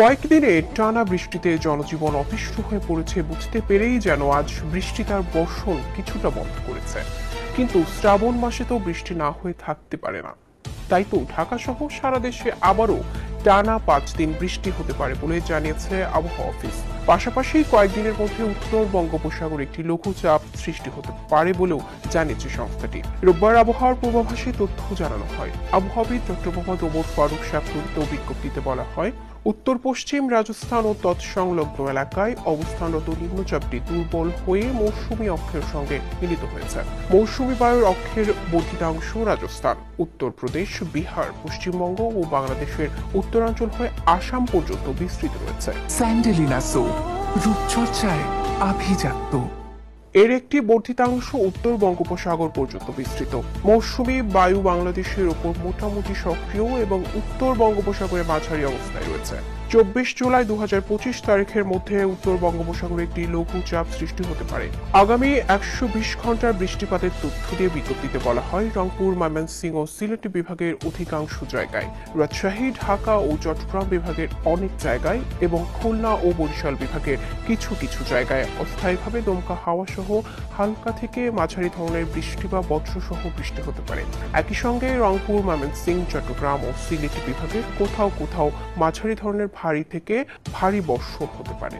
কয়েকদিনে টানা বৃষ্টিতে জনজীবন অতিষ্ঠ হয়ে পড়েছে বুঝতে পেরেই যেন আজ বৃষ্টি তার বর্ষণ কিছুটা বন্ধ করেছে। কিন্তু শ্রাবণ মাসে তো বৃষ্টি না হয়ে থাকতে পারে না। তাই তো ঢাকা সহ সারা দেশে আবারও টানা 5 দিন বৃষ্টি হতে পারে বলে জানিয়েছে আবহাওয়া অফিস। পাশাপাশি কয়েকদিনের মধ্যে উত্তর বঙ্গোপসাগরে একটি লঘুচাপ সৃষ্টি হতে পারে বলেও জানিয়েছে সংস্থাটি। রোববার আবহাওয়ার পূর্বাভাসে তথ্য জানানো হয়। আবহাওয়াবিদ ডক্টর মোহাম্মদ ওমর ফারুক স্বাক্ষরিত বিজ্ঞপ্তিতে বলা হয়, উত্তর পশ্চিম রাজস্থান ও তৎসংলগ্ন এলাকায় অবস্থানরত নিম্নচাপটি দুর্বল হয়ে মৌসুমী অক্ষের সঙ্গে মিলিত হয়েছে। মৌসুমী বায়ুর অক্ষের বর্ধিতাংশ রাজস্থান, উত্তরপ্রদেশ, বিহার, পশ্চিমবঙ্গ ও বাংলাদেশের উত্তরাঞ্চল হয়ে আসাম পর্যন্ত বিস্তৃত রয়েছে। স্যান্ডেলিনা সো, রূপচর্চায় আভিজাত্য। এর একটি বর্ধিতাংশ উত্তর বঙ্গোপসাগর পর্যন্ত বিস্তৃত। মৌসুমী বায়ু বাংলাদেশের ওপর মোটামুটি সক্রিয় এবং উত্তর বঙ্গোপসাগরে মাঝারি অবস্থায় রয়েছে। 24 জুলাই 2025 তারিখের মধ্যে উত্তর বঙ্গোপসাগরে একটি লঘুচাপ সৃষ্টি হতে পারে। আগামী 120 ঘন্টার বৃষ্টিপাতের তথ্য দিয়ে বিজ্ঞপ্তিতে বলা হয়, রংপুর, ময়মনসিংহ ও সিলেট বিভাগের অধিকাংশ জায়গায়, রাজশাহী, ঢাকা ও চট্টগ্রাম বিভাগের অনেক জায়গায় এবং খুলনা ও বরিশাল বিভাগের কিছু কিছু জায়গায় অস্থায়ীভাবে দমকা হাওয়া সহ হালকা থেকে মাঝারি ধরনের বৃষ্টি বা বজ্রসহ বৃষ্টি হতে পারে। একই সঙ্গে রংপুর, ময়মনসিংহ, চট্টগ্রাম ও সিলেট বিভাগের কোথাও কোথাও মাঝারি ধরনের ভারী থেকে ভারী বর্ষণ হতে পারে।